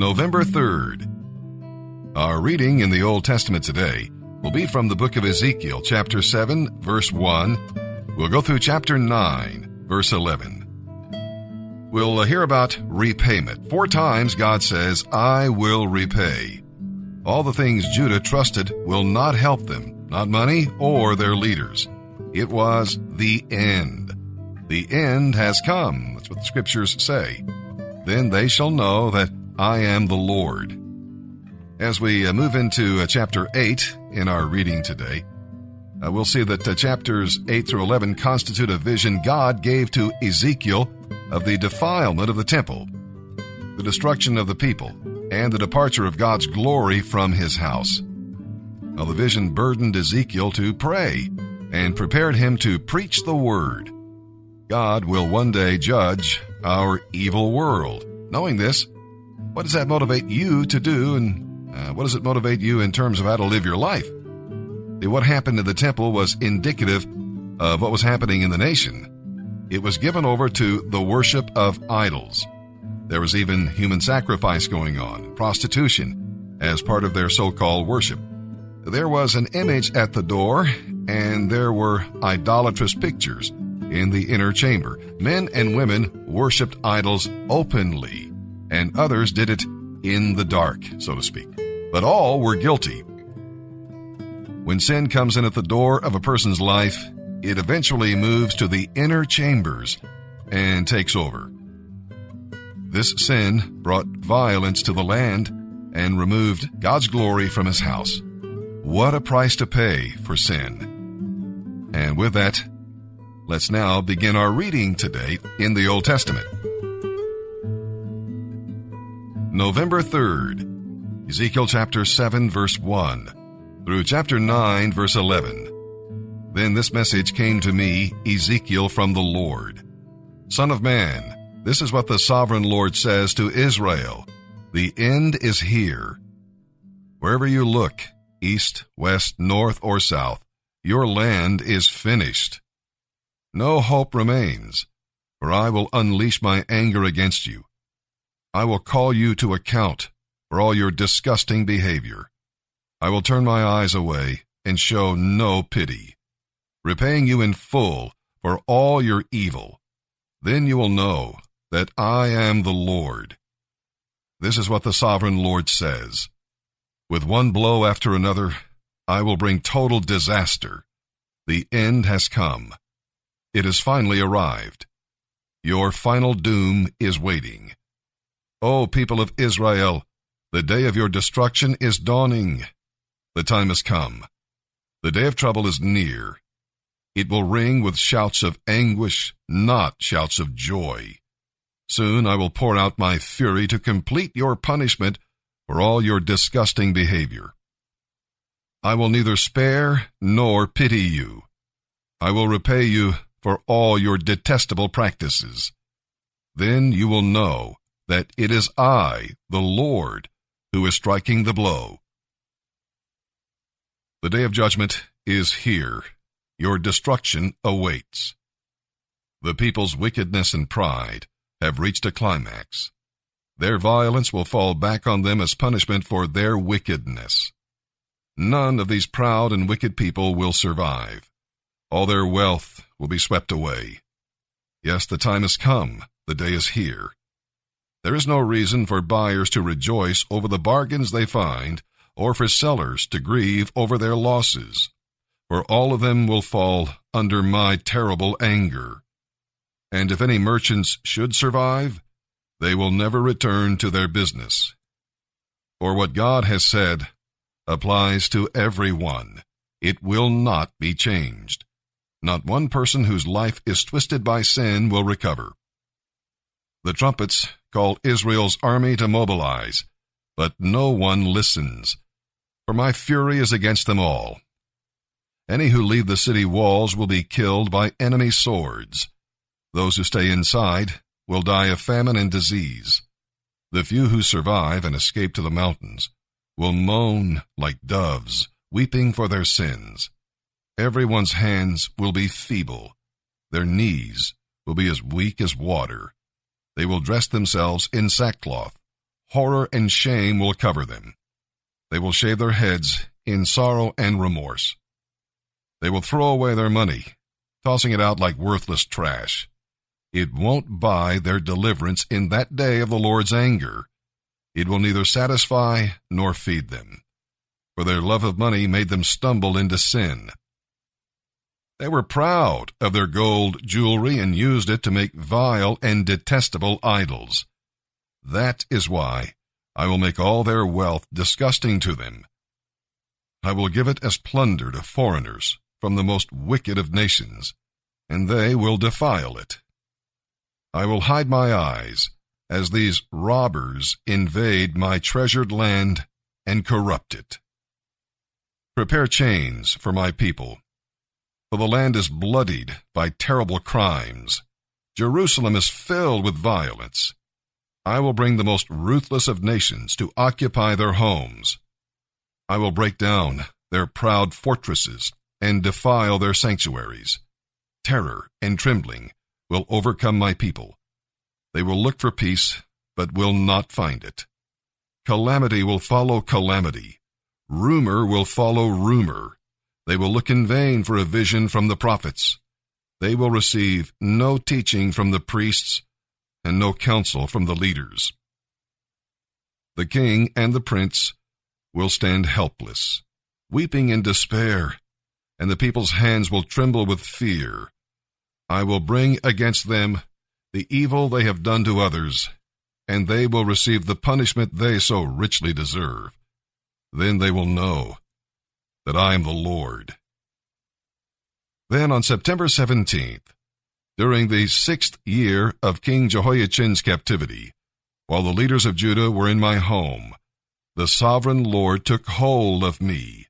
November 3rd. Our reading in the Old Testament today will be from the book of Ezekiel, chapter 7, verse 1. We'll go through chapter 9, verse 11. We'll hear about repayment. 4 times God says, I will repay. All the things Judah trusted will not help them, not money or their leaders. It was the end. The end has come. That's what the scriptures say. Then they shall know that I am the Lord. As we move into chapter 8 in our reading today, we'll see that chapters 8 through 11 constitute a vision God gave to Ezekiel of the defilement of the temple, the destruction of the people, and the departure of God's glory from his house. Now, the vision burdened Ezekiel to pray and prepared him to preach the word. God will one day judge our evil world. Knowing this, what does that motivate you to do, and what does it motivate you in terms of how to live your life? What happened in the temple was indicative of what was happening in the nation. It was given over to the worship of idols. There was even human sacrifice going on, prostitution, as part of their so-called worship. There was an image at the door, and there were idolatrous pictures in the inner chamber. Men and women worshipped idols openly, and others did it in the dark, so to speak. But all were guilty. When sin comes in at the door of a person's life, it eventually moves to the inner chambers and takes over. This sin brought violence to the land and removed God's glory from his house. What a price to pay for sin. And with that, let's now begin our reading today in the Old Testament. November 3rd, Ezekiel chapter 7, verse 1, through chapter 9, verse 11. Then this message came to me, Ezekiel, from the Lord. Son of man, this is what the sovereign Lord says to Israel. The end is here. Wherever you look, east, west, north, or south, your land is finished. No hope remains, for I will unleash my anger against you. I will call you to account for all your disgusting behavior. I will turn my eyes away and show no pity, repaying you in full for all your evil. Then you will know that I am the Lord. This is what the sovereign Lord says. With one blow after another, I will bring total disaster. The end has come. It has finally arrived. Your final doom is waiting. O people of Israel, the day of your destruction is dawning. The time has come. The day of trouble is near. It will ring with shouts of anguish, not shouts of joy. Soon I will pour out my fury to complete your punishment for all your disgusting behavior. I will neither spare nor pity you. I will repay you for all your detestable practices. Then you will know that it is I, the Lord, who is striking the blow. The day of judgment is here. Your destruction awaits. The people's wickedness and pride have reached a climax. Their violence will fall back on them as punishment for their wickedness. None of these proud and wicked people will survive. All their wealth will be swept away. Yes, the time has come. The day is here. There is no reason for buyers to rejoice over the bargains they find, or for sellers to grieve over their losses, for all of them will fall under my terrible anger. And if any merchants should survive, they will never return to their business. For what God has said applies to everyone. It will not be changed. Not one person whose life is twisted by sin will recover. The trumpets call Israel's army to mobilize, but no one listens, for my fury is against them all. Any who leave the city walls will be killed by enemy swords. Those who stay inside will die of famine and disease. The few who survive and escape to the mountains will moan like doves, weeping for their sins. Everyone's hands will be feeble. Their knees will be as weak as water. They will dress themselves in sackcloth, horror and shame will cover them. They will shave their heads in sorrow and remorse. They will throw away their money, tossing it out like worthless trash. It won't buy their deliverance in that day of the Lord's anger. It will neither satisfy nor feed them, for their love of money made them stumble into sin. They were proud of their gold jewelry and used it to make vile and detestable idols. That is why I will make all their wealth disgusting to them. I will give it as plunder to foreigners from the most wicked of nations, and they will defile it. I will hide my eyes as these robbers invade my treasured land and corrupt it. Prepare chains for my people, for the land is bloodied by terrible crimes. Jerusalem is filled with violence. I will bring the most ruthless of nations to occupy their homes. I will break down their proud fortresses and defile their sanctuaries. Terror and trembling will overcome my people. They will look for peace, but will not find it. Calamity will follow calamity. Rumor will follow rumor. They will look in vain for a vision from the prophets. They will receive no teaching from the priests and no counsel from the leaders. The king and the prince will stand helpless, weeping in despair, and the people's hands will tremble with fear. I will bring against them the evil they have done to others, and they will receive the punishment they so richly deserve. Then they will know that I am the Lord. Then on September 17th, during the 6th year of King Jehoiachin's captivity, while the leaders of Judah were in my home, the sovereign Lord took hold of me.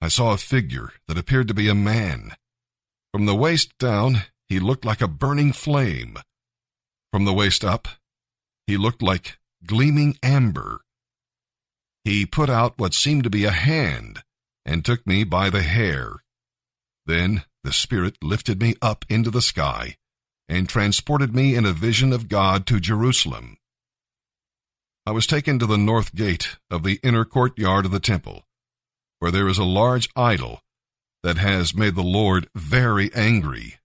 I saw a figure that appeared to be a man. From the waist down, he looked like a burning flame. From the waist up, he looked like gleaming amber. He put out what seemed to be a hand and took me by the hair. Then the Spirit lifted me up into the sky and transported me in a vision of God to Jerusalem. I was taken to the north gate of the inner courtyard of the temple, where there is a large idol that has made the Lord very angry.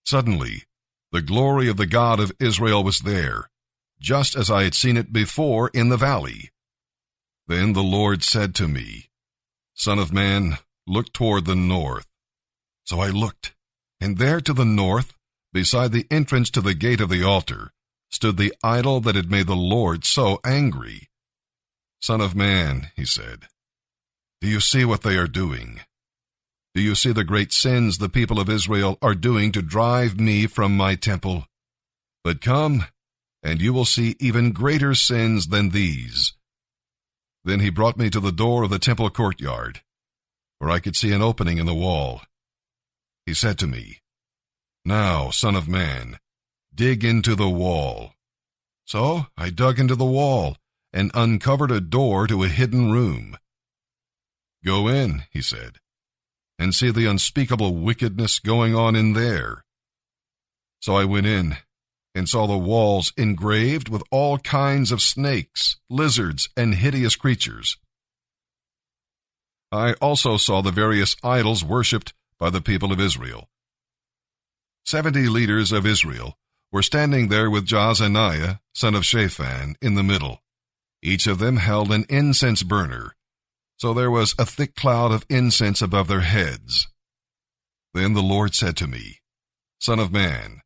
Suddenly, the glory of the God of Israel was there, just as I had seen it before in the valley. Then the Lord said to me, "Son of man, look toward the north." So I looked, and there to the north, beside the entrance to the gate of the altar, stood the idol that had made the Lord so angry. "Son of man," he said, "do you see what they are doing? Do you see the great sins the people of Israel are doing to drive me from my temple? But come, and you will see even greater sins than these." Then he brought me to the door of the temple courtyard, where I could see an opening in the wall. He said to me, "Now, son of man, dig into the wall." So I dug into the wall and uncovered a door to a hidden room. "Go in," he said, "and see the unspeakable wickedness going on in there." So I went in and saw the walls engraved with all kinds of snakes, lizards, and hideous creatures. I also saw the various idols worshipped by the people of Israel. 70 leaders of Israel were standing there with Jaazaniah, son of Shaphan, in the middle. Each of them held an incense burner, so there was a thick cloud of incense above their heads. Then the Lord said to me, "Son of man,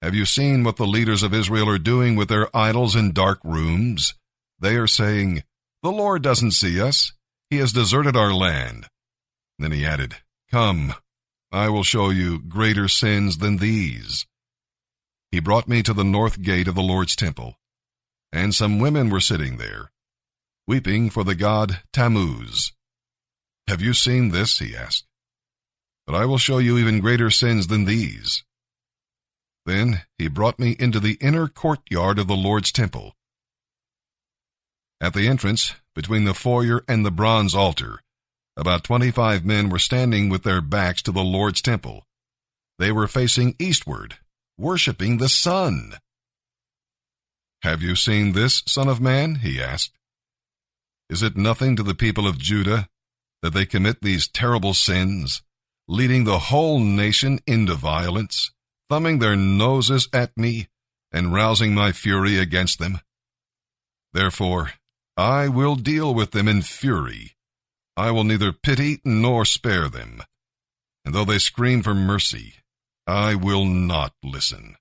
have you seen what the leaders of Israel are doing with their idols in dark rooms? They are saying, 'The Lord doesn't see us. He has deserted our land.'" Then he added, "Come, I will show you greater sins than these." He brought me to the north gate of the Lord's temple, and some women were sitting there, weeping for the god Tammuz. "Have you seen this?" he asked. "But I will show you even greater sins than these." Then he brought me into the inner courtyard of the Lord's temple. At the entrance, between the foyer and the bronze altar, about 25 men were standing with their backs to the Lord's temple. They were facing eastward, worshiping the sun. "Have you seen this, son of man?" he asked. "Is it nothing to the people of Judah that they commit these terrible sins, leading the whole nation into violence, thumbing their noses at me, and rousing my fury against them? Therefore, I will deal with them in fury. I will neither pity nor spare them. And though they scream for mercy, I will not listen."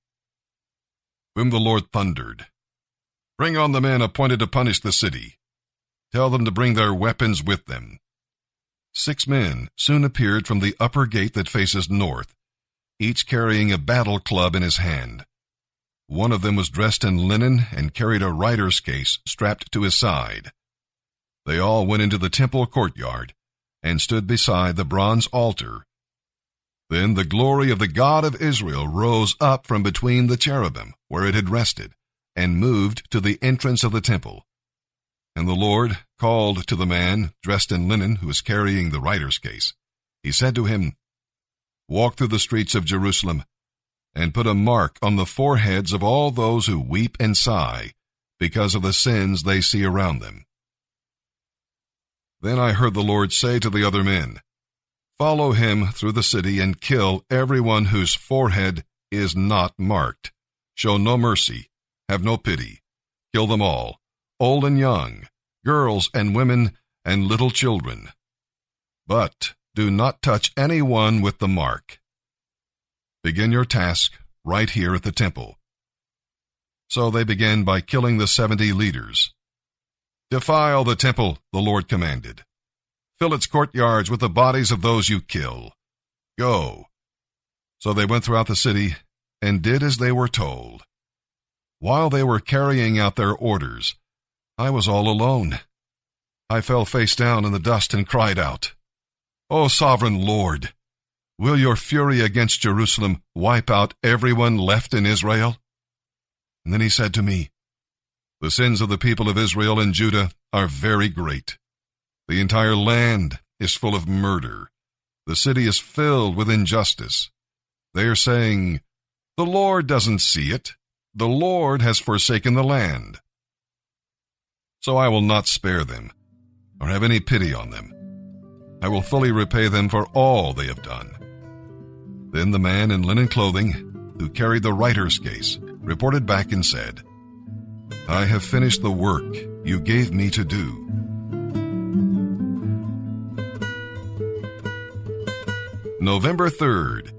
Whom the Lord thundered, "Bring on the men appointed to punish the city. Tell them to bring their weapons with them." 6 men soon appeared from the upper gate that faces north, each carrying a battle club in his hand. One of them was dressed in linen and carried a writer's case strapped to his side. They all went into the temple courtyard and stood beside the bronze altar. Then the glory of the God of Israel rose up from between the cherubim where it had rested and moved to the entrance of the temple. And the Lord called to the man dressed in linen who was carrying the writer's case. He said to him, "Walk through the streets of Jerusalem and put a mark on the foreheads of all those who weep and sigh because of the sins they see around them." Then I heard the Lord say to the other men, "Follow him through the city and kill everyone whose forehead is not marked. Show no mercy, have no pity. Kill them all, old and young, girls and women and little children. But do not touch anyone with the mark. Begin your task right here at the temple." So they began by killing the 70 leaders. "Defile the temple," the Lord commanded. "Fill its courtyards with the bodies of those you kill. Go." So they went throughout the city and did as they were told. While they were carrying out their orders, I was all alone. I fell face down in the dust and cried out, "O sovereign Lord, will your fury against Jerusalem wipe out everyone left in Israel?" And then he said to me, "The sins of the people of Israel and Judah are very great. The entire land is full of murder. The city is filled with injustice. They are saying, 'The Lord doesn't see it. The Lord has forsaken the land.' So I will not spare them or have any pity on them. I will fully repay them for all they have done." Then the man in linen clothing, who carried the writer's case, reported back and said, "I have finished the work you gave me to do." November 3rd.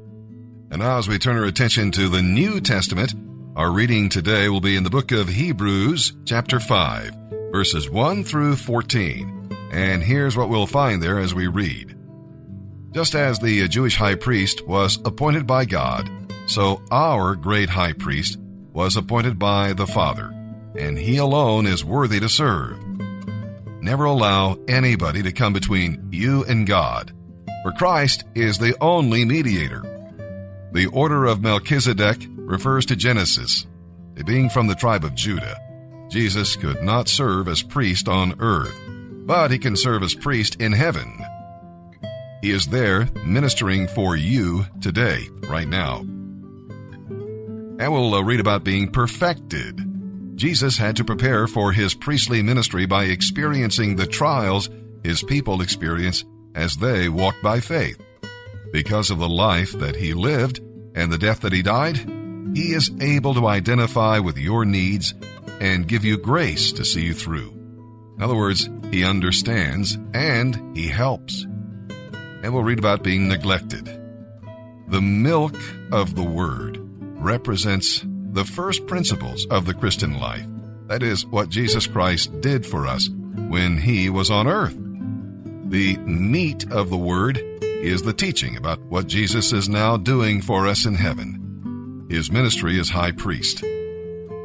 And now as we turn our attention to the New Testament, our reading today will be in the book of Hebrews, chapter 5, verses 1 through 14. And here's what we'll find there as we read. "Just as the Jewish high priest was appointed by God, so our great high priest was appointed by the Father, and he alone is worthy to serve. Never allow anybody to come between you and God, for Christ is the only mediator. The order of Melchizedek refers to Genesis. Being from the tribe of Judah, Jesus could not serve as priest on earth, but he can serve as priest in heaven. He is there ministering for you today, right now. And we'll read about being perfected. Jesus had to prepare for his priestly ministry by experiencing the trials his people experience as they walked by faith. Because of the life that he lived and the death that he died, he is able to identify with your needs and give you grace to see you through. In other words, he understands and he helps. And we'll read about being neglected. The milk of the Word represents the first principles of the Christian life. That is what Jesus Christ did for us when he was on earth. The meat of the Word is the teaching about what Jesus is now doing for us in heaven. His ministry as high priest.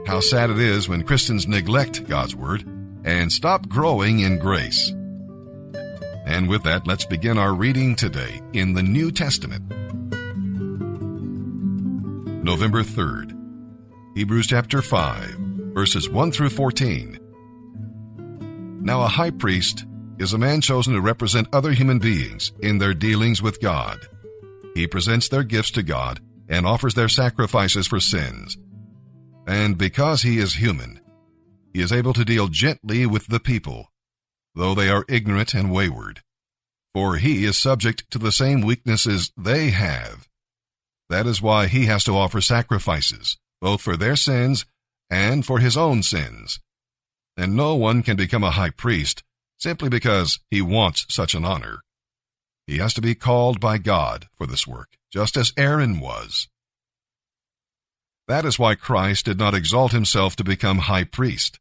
How sad it is when Christians neglect God's Word and stop growing in grace. And with that, let's begin our reading today in the New Testament. November 3rd. Hebrews chapter 5, verses 1 through 14. Now a high priest is a man chosen to represent other human beings in their dealings with God. He presents their gifts to God and offers their sacrifices for sins. And because he is human, he is able to deal gently with the people, though they are ignorant and wayward, for he is subject to the same weaknesses they have. That is why he has to offer sacrifices, both for their sins and for his own sins. And no one can become a high priest simply because he wants such an honor. He has to be called by God for this work, just as Aaron was. That is why Christ did not exalt himself to become high priest.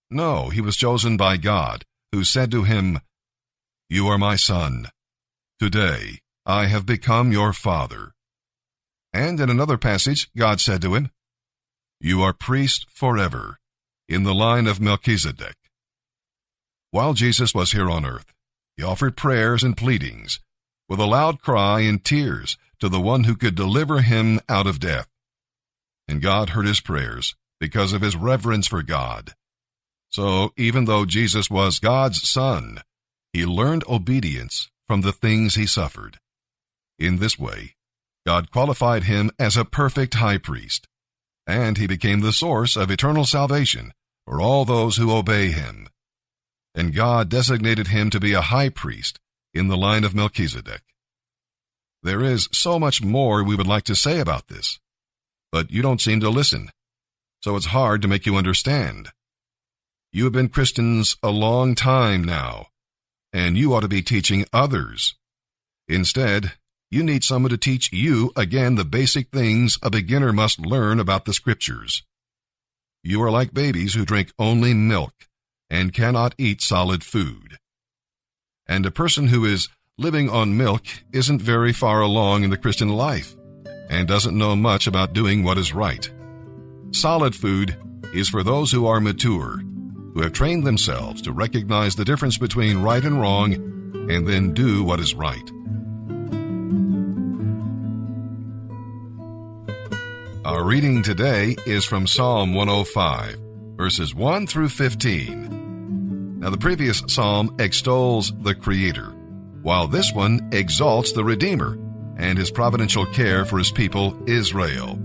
No, he was chosen by God, who said to him, "You are my son. Today I have become your father." And in another passage, God said to him, "You are priest forever, in the line of Melchizedek." While Jesus was here on earth, he offered prayers and pleadings, with a loud cry and tears, to the one who could deliver him out of death. And God heard his prayers because of his reverence for God. So even though Jesus was God's son, he learned obedience from the things he suffered. In this way, God qualified him as a perfect high priest, and he became the source of eternal salvation for all those who obey him. And God designated him to be a high priest in the line of Melchizedek. There is so much more we would like to say about this, but you don't seem to listen, so it's hard to make you understand. You have been Christians a long time now, and you ought to be teaching others. Instead, you need someone to teach you again the basic things a beginner must learn about the Scriptures. You are like babies who drink only milk and cannot eat solid food. And a person who is living on milk isn't very far along in the Christian life and doesn't know much about doing what is right. Solid food is for those who are mature, who have trained themselves to recognize the difference between right and wrong and then do what is right. Our reading today is from Psalm 105, verses 1 through 15. Now, the previous psalm extols the Creator, while this one exalts the Redeemer and his providential care for his people, Israel.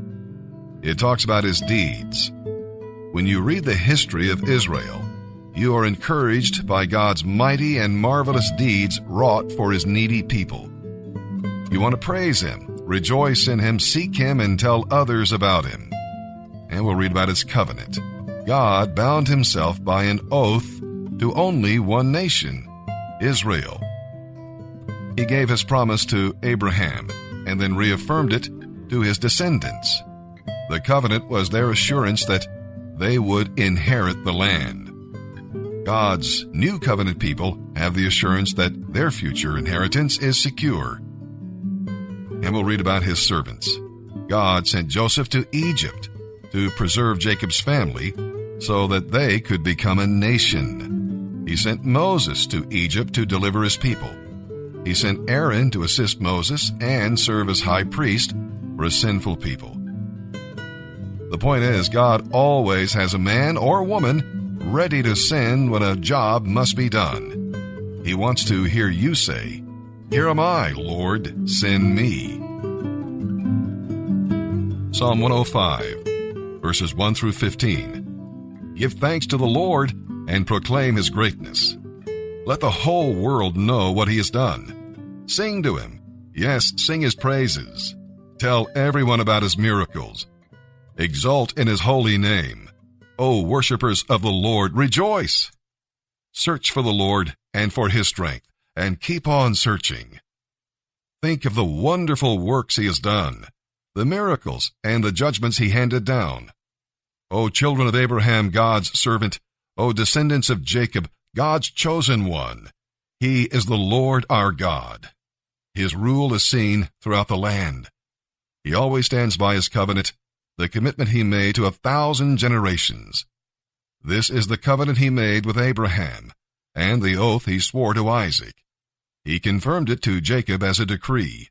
It talks about his deeds. When you read the history of Israel, you are encouraged by God's mighty and marvelous deeds wrought for his needy people. You want to praise him, rejoice in him, seek him, and tell others about him. And we'll read about his covenant. God bound himself by an oath to only one nation, Israel. He gave his promise to Abraham and then reaffirmed it to his descendants. The covenant was their assurance that they would inherit the land. God's new covenant people have the assurance that their future inheritance is secure. And we'll read about his servants. God sent Joseph to Egypt to preserve Jacob's family so that they could become a nation. He sent Moses to Egypt to deliver his people. He sent Aaron to assist Moses and serve as high priest for a sinful people. The point is, God always has a man or woman ready to send when a job must be done. He wants to hear you say, "Here am I, Lord, send me." Psalm 105, verses 1 through 15. Give thanks to the Lord and proclaim his greatness. Let the whole world know what he has done. Sing to him. Yes, sing his praises. Tell everyone about his miracles. Exult in his holy name. O worshipers of the Lord, rejoice. Search for the Lord and for his strength, and keep on searching. Think of the wonderful works he has done, the miracles and the judgments he handed down. O children of Abraham, God's servant, O descendants of Jacob, God's chosen one. He is the Lord our God. His rule is seen throughout the land. He always stands by his covenant, the commitment he made to 1,000 generations. This is the covenant he made with Abraham, and the oath he swore to Isaac. He confirmed it to Jacob as a decree,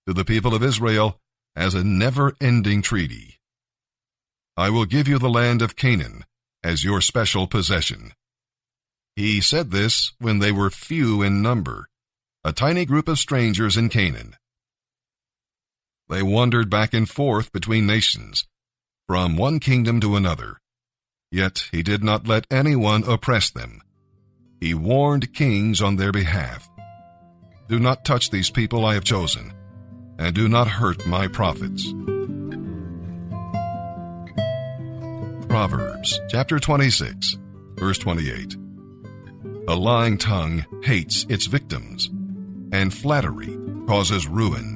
to the people of Israel as a never-ending treaty. I will give you the land of Canaan as your special possession. He said this when they were few in number, a tiny group of strangers in Canaan. They wandered back and forth between nations, from one kingdom to another. Yet he did not let anyone oppress them. He warned kings on their behalf. Do not touch these people I have chosen, and do not hurt my prophets. Proverbs chapter 26, verse 28. A lying tongue hates its victims, and flattery causes ruin.